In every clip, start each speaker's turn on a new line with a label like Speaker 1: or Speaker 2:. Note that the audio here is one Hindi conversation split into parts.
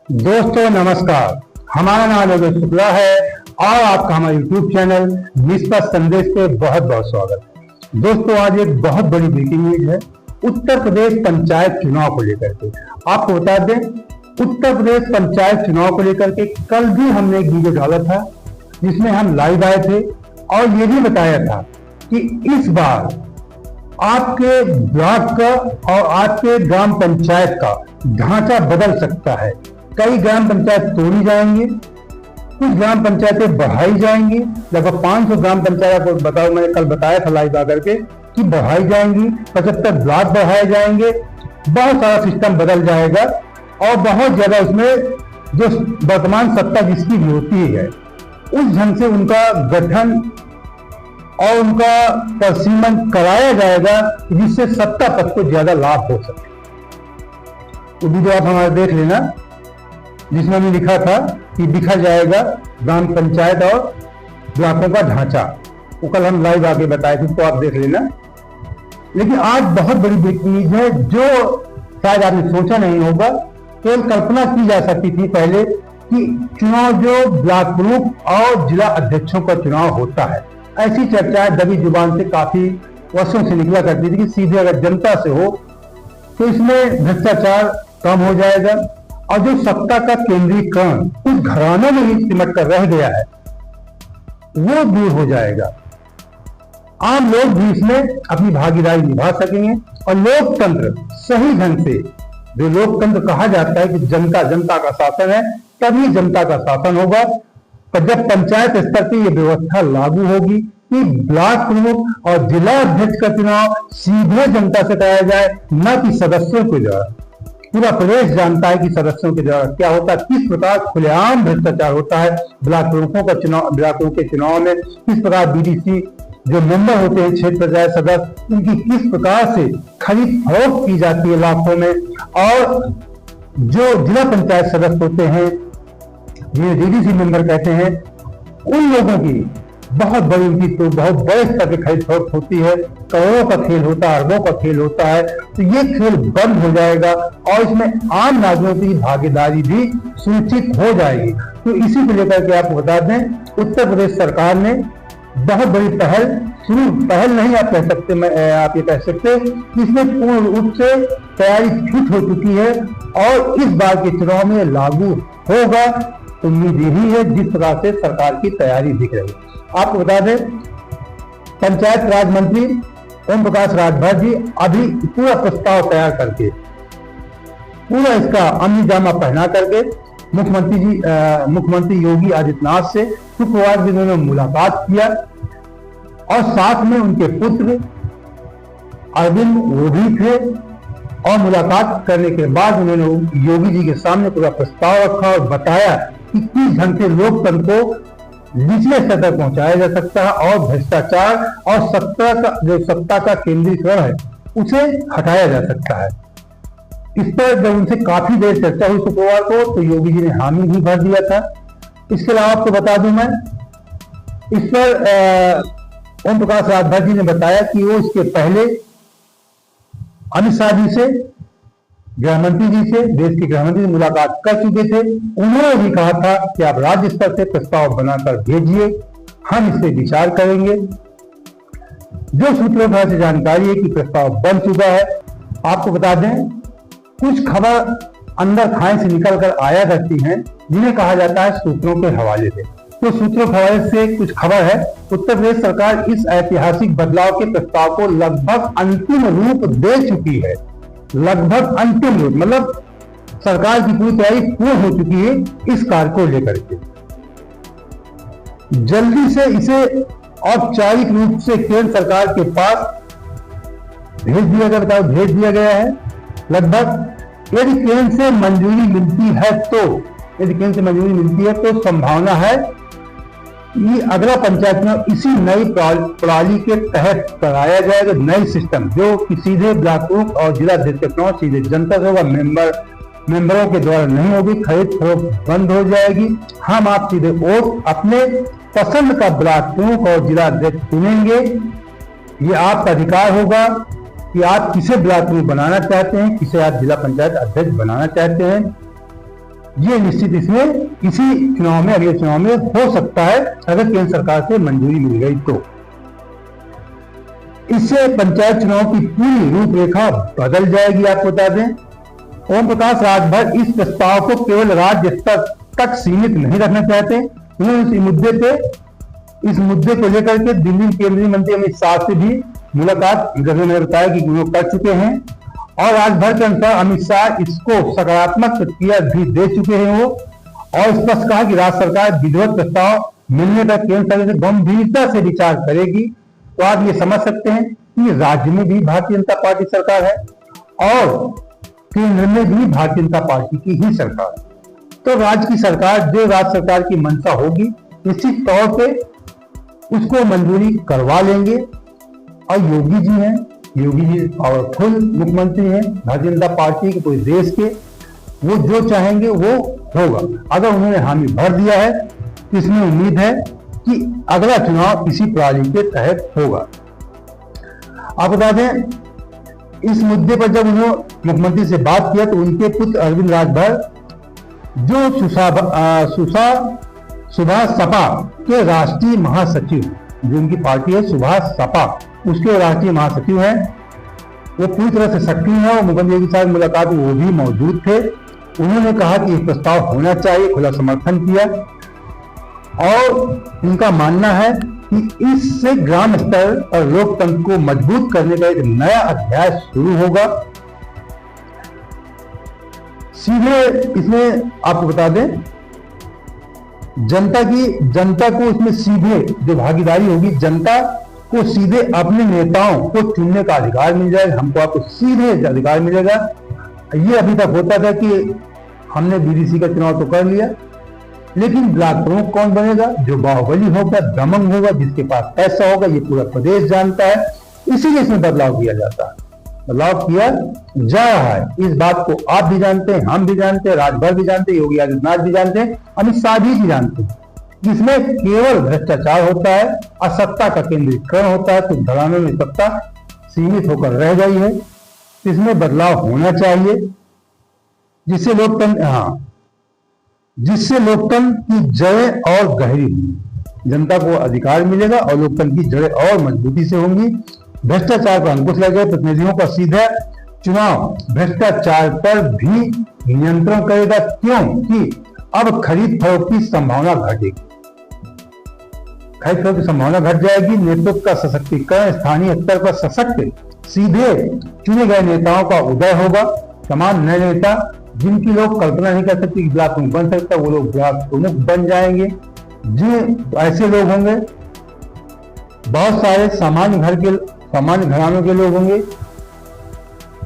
Speaker 1: दोस्तों नमस्कार। हमारा नाम योगेश शुक्ला है और आपका हमारे यूट्यूब चैनल निष्पक्ष संदेश पे बहुत बहुत स्वागत। दोस्तों आज एक बहुत बड़ी ब्रेकिंग न्यूज है उत्तर प्रदेश पंचायत चुनाव को लेकर के। आपको बता दें उत्तर प्रदेश पंचायत चुनाव को लेकर के कल भी हमने एक वीडियो डाला था जिसमें हम लाइव आए थे और ये भी बताया था कि इस बार आपके ब्लॉक का और आपके ग्राम पंचायत का ढांचा बदल सकता है। कई ग्राम पंचायत तोड़ी जाएंगे, कुछ ग्राम पंचायतें बढ़ाई जाएंगी। लगभग 500 ग्राम पंचायत को बताओ, मैंने कल बताया था लाइव आकर के कि बढ़ाई जाएंगी, 75 ब्लॉक बढ़ाए जाएंगे, बहुत सारा सिस्टम बदल जाएगा और बहुत ज्यादा उसमें जो वर्तमान सत्ता जिसकी भी होती है उस ढंग से उनका गठन और उनका परिसीमन कराया जाएगा जिससे सत्ता पद को ज्यादा लाभ हो सके। तो वीडियो आप हमारा देख लेना जिसमें हमने लिखा था कि दिखा जाएगा ग्राम पंचायत और ब्लॉकों का ढांचा। वो कल हम लाइव आके बताए थे, तो आप देख लेना। लेकिन आज बहुत बड़ी ब्रेकिंग न्यूज है जो शायद आपने सोचा नहीं होगा। केवल कल्पना की जा सकती थी पहले कि चुनाव जो ब्लॉक प्रमुख और जिला अध्यक्षों का चुनाव होता है, ऐसी चर्चाएं दबी जुबान से काफी वर्षों से निकला करती थी कि सीधे अगर जनता से हो तो इसमें भ्रष्टाचार कम हो जाएगा और जो सत्ता का केंद्रीकरण कुछ घरानों में ही सिमट कर रह गया है वो दूर हो जाएगा। आम लोग भी इसमें अपनी भागीदारी निभा सकेंगे और लोकतंत्र सही ढंग से, जो लोकतंत्र कहा जाता है कि जनता का शासन है, तभी जनता का शासन होगा। पर जब पंचायत स्तर पर यह व्यवस्था लागू होगी कि ब्लॉक प्रमुख और जिला अध्यक्ष का चुनाव सीधे जनता से कराया जाए, न कि सदस्यों के द्वारा। पूरा प्रदेश जानता है कि सदस्यों के द्वारा क्या होता है, किस प्रकार खुलेआम भ्रष्टाचार होता है ब्लॉक प्रमुखों का चुनाव, ब्लॉकों के चुनाव में किस प्रकार बीडीसी जो मेंबर होते हैं, क्षेत्र पंचायत सदस्य, उनकी किस प्रकार से खरीद फरोख्त की जाती है लाखों में, और जो जिला पंचायत सदस्य होते हैं जिन्हें डीडीसी मेंबर कहते हैं, उन लोगों की बहुत बड़ी उनकी तो बहुत बड़े स्तर की खरीद फरोख्त होती है। करोड़ों का खेल होता है, अरबों का खेल होता है। तो ये खेल बंद हो जाएगा और इसमें आम नागरिकों की भागीदारी भी सुनिश्चित हो जाएगी। तो इसी को लेकर के आपको बता दें उत्तर प्रदेश सरकार ने बहुत बड़ी पहल नहीं आप कह सकते, आप ये कह सकते कि इसमें पूर्ण रूप से तैयारी फिट हो चुकी है और इस बार के चुनाव में लागू होगा। उम्मीद यही है जिस प्रकार से सरकार की तैयारी दिख रही है। आपको बता दें पंचायत राज मंत्री ओम प्रकाश राजभर जी अभी पूरा प्रस्ताव तैयार करके, पूरा इसका अमली जामा पहना करके मुख्यमंत्री योगी आदित्यनाथ से शुक्रवार दिन उन्होंने मुलाकात किया और साथ में उनके पुत्र अरविंद वो भी थे। और मुलाकात करने के बाद उन्होंने योगी जी के सामने पूरा प्रस्ताव रखा और बताया कि किस ढंग से लोकतंत्र को निचले स्तर तक पहुंचाया जा सकता है और भ्रष्टाचार और सत्ता का केंद्रीकरण है उसे हटाया जा सकता है। इस पर जब उनसे काफी देर चर्चा हुई शुक्रवार को तो योगी जी ने हामी भी भर दिया था। इसके अलावा आपको बता दूं मैं इस पर ओम प्रकाश राजभर जी ने बताया कि वो इसके पहले अमित शाह जी से, गृह मंत्री जी से, देश के गृह मंत्री से मुलाकात कर चुके थे। उन्होंने भी कहा था कि आप राज्य स्तर से प्रस्ताव बनाकर भेजिए, हम इस पे विचार करेंगे। जो सूत्रों से जानकारी है कि प्रस्ताव बन चुका है। आपको बता दें कुछ खबर अंदर खाए से निकल कर आया करती हैं जिन्हें कहा जाता है सूत्रों के हवाले से। तो सूत्रों के हवाले से कुछ खबर है, उत्तर प्रदेश सरकार इस ऐतिहासिक बदलाव के प्रस्ताव को लगभग अंतिम रूप दे चुकी है। लगभग अंतिम रूप मतलब सरकार की पूरी तैयारी पूर्ण हो चुकी है इस कार्य को लेकर के। जल्दी से इसे औपचारिक रूप से केंद्र सरकार के पास भेज दिया गया है। लगभग यदि केंद्र से मंजूरी मिलती है तो संभावना है कि अगला पंचायत चुनाव इसी नई प्रणाली के तहत कराया जाएगा। नई सिस्टम जो कि सीधे ब्लॉक प्रमुख और जिला अध्यक्ष का चुनाव सीधे जनता से होगा, मेंबरों के द्वारा नहीं होगी, खरीद फरोख्त बंद हो जाएगी। हम आप सीधे वोट अपने पसंद का ब्लॉक प्रमुख और जिला अध्यक्ष चुनेंगे। ये आपका अधिकार होगा कि आप किसे ब्लॉक प्रमुख बनाना चाहते हैं, किसे आप जिला पंचायत अध्यक्ष बनाना चाहते हैं। ये निश्चित इसमें इसी चुनाव में, अगले चुनाव में हो सकता है अगर केंद्र सरकार से मंजूरी मिल गई तो। इससे पंचायत चुनाव की पूरी रूपरेखा बदल जाएगी। आपको बता दें, ओम प्रकाश राजभर इस प्रस्ताव को केवल राज्य स्तर तक सीमित नहीं रखना चाहते। उन्होंने इस मुद्दे को लेकर के दिल्ली केंद्रीय मंत्री अमित शाह से भी मुलाकात, जैसे मैंने बताया कि वो कर चुके हैं, और राजभर के अनुसार अमित शाह इसको सकारात्मक प्रतिक्रिया भी दे चुके हैं वो, और स्पष्ट कहा कि राज्य सरकार विधिवत प्रस्ताव मिलने पर केंद्र सरकार से गंभीरता से विचार करेगी। तो आप ये समझ सकते हैं कि राज्य में भी भारतीय जनता पार्टी सरकार है और केंद्र में भी भारतीय जनता पार्टी की ही सरकार। तो राज्य की सरकार, जो राज्य सरकार की मंशा होगी, निश्चित तौर पे उसको मंजूरी करवा लेंगे। और योगी जी हैं, योगी जी पावरफुल मुख्यमंत्री हैं भारतीय जनता पार्टी के, पूरे देश के, वो जो चाहेंगे वो होगा। अगर उन्होंने हामी भर दिया है तो इसमें उम्मीद है कि अगला चुनाव इसी प्रणाली के तहत होगा। आप बता दें, इस मुद्दे पर जब उन्होंने मुख्यमंत्री से बात किया तो उनके पुत्र अरविंद राजभर, जो सुभाष सपा के राष्ट्रीय महासचिव, जो उनकी पार्टी है सुभाष सपा, उसके राष्ट्रीय महासचिव हैं, वो पूरी तरह से सक्रिय है और मुख्यमंत्री के साथ मुलाकात में वो भी मौजूद थे। उन्होंने कहा कि ये प्रस्ताव होना चाहिए, खुला समर्थन किया, और उनका मानना है कि इससे ग्राम स्तर पर लोकतंत्र को मजबूत करने का एक नया अध्याय शुरू होगा। सीधे इसमें आपको बता दें, जनता को इसमें सीधे जो भागीदारी होगी, जनता को सीधे अपने नेताओं को चुनने का अधिकार मिल जाएगा। हमको आपको सीधे अधिकार मिलेगा। ये अभी तक होता था कि हमने बीडीसी का चुनाव तो कर लिया, लेकिन ब्लॉक प्रमुख कौन बनेगा? जो बाहुबली होगा, दमंग होगा, जिसके पास पैसा होगा, ये पूरा प्रदेश जानता है। इसीलिए इसमें बदलाव किया जाता है, बदलाव किया जा रहा है। इस बात को आप भी जानते हैं, हम भी जानते हैं, राजभर भी जानते हैं, योगी आदित्यनाथ भी जानते हैं, अमित शाह भी जानते हैं। इसमें केवल भ्रष्टाचार होता है, असत्ता का केंद्रीकरण होता है, तो घरानों में सत्ता सीमित होकर रह गई है। इसमें बदलाव होना चाहिए, जिससे लोकतंत्र की जड़ें और गहरी होंगी, जनता को अधिकार मिलेगा और लोकतंत्र की जड़ें और मजबूती से होंगी। भ्रष्टाचार पर अंकुश लगेगा। प्रतिनिधियों का सीधा चुनाव भ्रष्टाचार पर भी नियंत्रण करेगा, क्योंकि अब खरीद फरोख्त की संभावना घटेगी, खरीद फरोख्त की संभावना घट जाएगी। नेतृत्व का सशक्तिकरण, स्थानीय स्तर पर सशक्त सीधे चुने गए नेताओं का उदय होगा। समान नए नेता, जिनकी लोग कल्पना नहीं कर सकते कि ब्लॉक प्रमुख बन सकता, वो लोग ब्लॉक प्रमुख बन जाएंगे। जो ऐसे लोग होंगे, बहुत सारे सामान्य घरानों के लोग होंगे,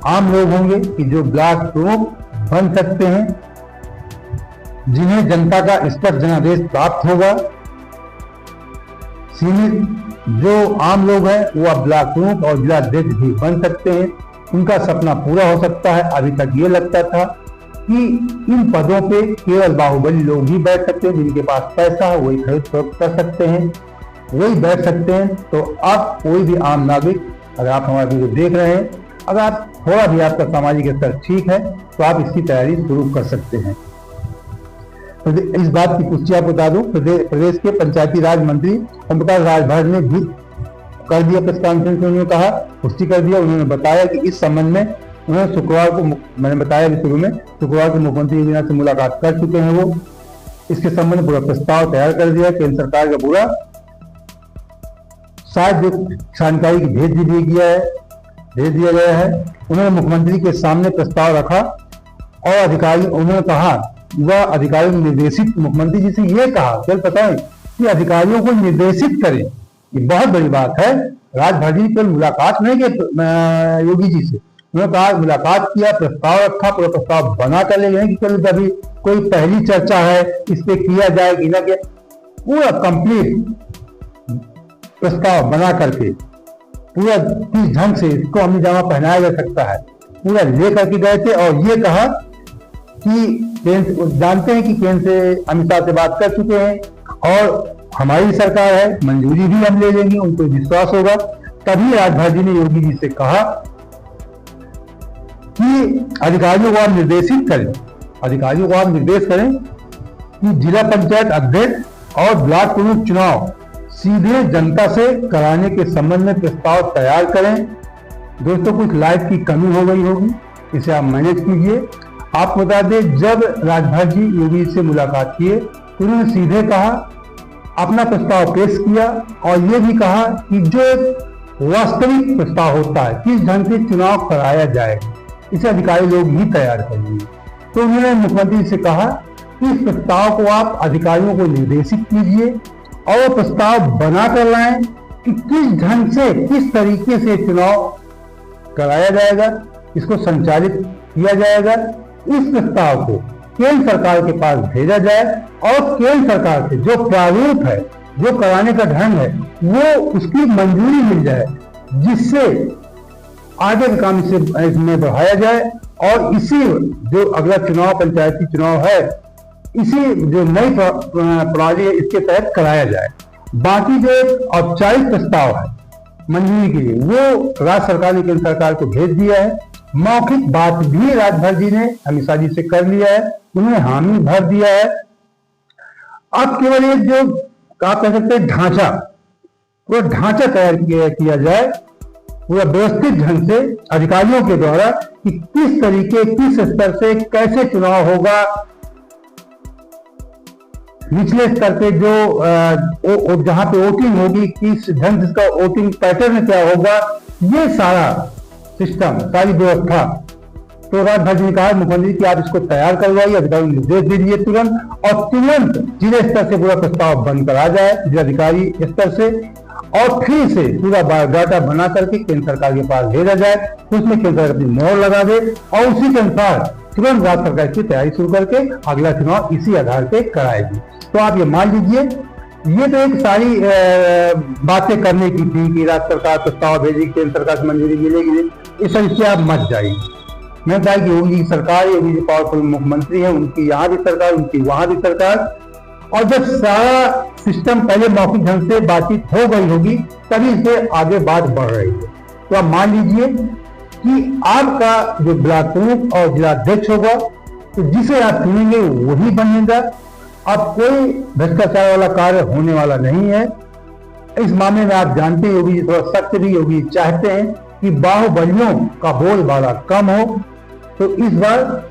Speaker 1: आम लोग होंगे कि जो ब्लॉक प्रमुख बन सकते हैं, जिन्हें जनता का स्पष्ट जनादेश प्राप्त होगा। सीमित जो आम लोग हैं वो अब ब्लॉक प्रमुख और जिलाध्यक्ष भी बन सकते हैं, उनका सपना पूरा हो सकता है। अभी तक ये लगता था कि इन पदों पे केवल बाहुबली लोग ही बैठ सकते हैं, जिनके पास पैसा है वही खरीद फरोख्त कर सकते हैं, वही बैठ सकते हैं। तो अब कोई भी आम नागरिक, अगर आप हमारे वीडियो देख रहे हैं, अगर आप थोड़ा भी आपका सामाजिक स्तर ठीक है, तो आप इसकी तैयारी शुरू कर सकते हैं। तो इस बात की पुष्टि आपको बता दूं, प्रदेश के पंचायती राज मंत्री ओम प्रकाश राजभर ने भी कर दिया, प्रेस कॉन्फ्रेंस में उन्होंने कहा, पुष्टि कर दिया। उन्होंने बताया कि इस संबंध में उन्होंने शुक्रवार को, मैंने बताया शुरू में, शुक्रवार को मुख्यमंत्री योगी से मुलाकात कर चुके हैं। वो इसके संबंध में पूरा प्रस्ताव तैयार कर दिया, केंद्र सरकार का पूरा शायद जानकारी की भेज दिया गया है। उन्होंने मुख्यमंत्री के सामने प्रस्ताव रखा और उन्होंने कहा, वह अधिकारियों को निर्देशित, मुख्यमंत्री जी से ये कहा, चल पता है कि अधिकारियों को निर्देशित करें। ये बहुत बड़ी बात है। राजभर जी कल मुलाकात नहीं की योगी जी से, उन्होंने कहा मुलाकात किया, प्रस्ताव रखा, पूरा प्रस्ताव बना कर ले गए कि चलो अभी कोई पहली चर्चा है, इस पे किया जाए कि ना किया, पूरा कंप्लीट प्रस्ताव बना करके पूरा किस ढंग से इसको अमली जामा पहनाया जा सकता है, पूरा लेकर के गए थे। और ये कहा कि जानते हैं कि केंद्र से अमित शाह से बात कर चुके हैं और हमारी सरकार है, मंजूरी भी हम ले लेंगे, उनको विश्वास होगा। तभी राजभर जी ने योगी जी से कहा कि अधिकारियों को आप निर्देशित करें अधिकारियों को आप निर्देश करें कि जिला पंचायत अध्यक्ष और ब्लॉक प्रमुख चुनाव सीधे जनता से कराने के संबंध में प्रस्ताव तैयार करें। दोस्तों, कुछ लाइट की कमी हो गई होगी, इसे आप मैनेज कीजिए। आपको बता दें, जब राजभर जी योगी से मुलाकात किए तो उन्होंने सीधे कहा, अपना प्रस्ताव पेश किया और ये भी कहा कि जो एक वास्तविक प्रस्ताव होता है, किस ढंग से चुनाव कराया जाए, इसे अधिकारी लोग ही तैयार करेंगे। तो उन्होंने मुख्यमंत्री से कहा कि इस प्रस्ताव को आप अधिकारियों को निर्देशित कीजिए और वो प्रस्ताव बनाकर लाएं कि किस ढंग से, किस तरीके से चुनाव कराया जाएगा, इसको संचालित किया जाएगा। इस प्रस्ताव को केंद्र सरकार के पास भेजा जाए और केंद्र सरकार से जो प्रारूप है, जो कराने का ढंग है, वो उसकी मंजूरी मिल जाए, जिससे आगे का काम इसमें बढ़ाया जाए और इसी जो अगला चुनाव, पंचायती चुनाव है, इसी जो नई प्रणाली है, इसके तहत कराया जाए। बाकी जो एक औपचारिक प्रस्ताव है मंजूरी के लिए, वो राज्य सरकार ने केंद्र सरकार को भेज दिया है। मौखिक बात भी राजभर जी ने अमित जी से कर लिया है, उन्होंने हामी भर दिया है। अब केवल एक जो आप कह सकते हैं ढांचा, पूरा ढांचा तैयार किया जाए पूरा व्यवस्थित ढंग से अधिकारियों के द्वारा कि किस तरीके, किस स्तर से कैसे चुनाव होगा, निचले स्तर पे जो जहां पे वोटिंग होगी, किस ढंग से इसका वोटिंग पैटर्न क्या होगा, ये सारा सिस्टम, सारी व्यवस्था। तो राजभर जी ने कहा मुख्यमंत्री कि आप इसको तैयार करवाइए, अधिकारी निर्देश दीजिए तुरंत, और तुरंत जिले स्तर से पूरा प्रस्ताव बनकर आ जाए, जिलाधिकारी स्तर से, और फिर से पूरा बायोडाटा बना करके केंद्र सरकार के पास भेजा जाए। उसमें केंद्र सरकार अपनी मोहर लगा दे और उसी के अनुसार तुरंत राज्य सरकार की तैयारी शुरू करके अगला चुनाव इसी आधार पर कराएगी। तो आप ये मान लीजिए, ये तो एक सारी बातें करने की थी कि राज्य सरकार प्रस्ताव भेजेगी, केंद्र सरकार से मंजूरी मिलेगी, इस तरह से आप मत जाइए। मैं कहा कि योगी जी सरकार, योगी जी पावरफुल मुख्यमंत्री है, उनकी यहाँ भी सरकार, उनकी वहां भी सरकार, और जब सारा सिस्टम पहले मौखिक ढंग से बातचीत हो गई होगी, तभी इसे आगे बात बढ़ रही है। तो आप मान लीजिए कि आपका जो ब्लॉक प्रमुख और जिलाध्यक्ष होगा, तो जिसे आप चुनेंगे वही बनेगा। अब कोई भ्रष्टाचार वाला कार्य होने वाला नहीं है। इस मामले में आप जानते हैं, योगी जी थोड़ा सख्त भी, योगी चाहते हैं कि बाहुबलियों का बोलबाला कम हो। तो इस बार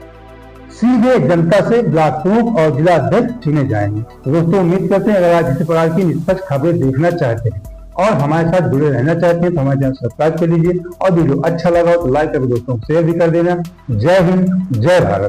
Speaker 1: सीधे जनता से ब्लॉक प्रमुख और जिला अध्यक्ष चुने जाएंगे। तो दोस्तों, उम्मीद करते हैं अगर आप इसी प्रकार की निष्पक्ष खबरें देखना चाहते हैं और हमारे साथ जुड़े रहना चाहते हैं तो हमारे चैनल सब्सक्राइब कर लीजिए, और वीडियो अच्छा लगा हो तो लाइक करके दोस्तों को शेयर भी कर देना। जय हिंद, जय भारत।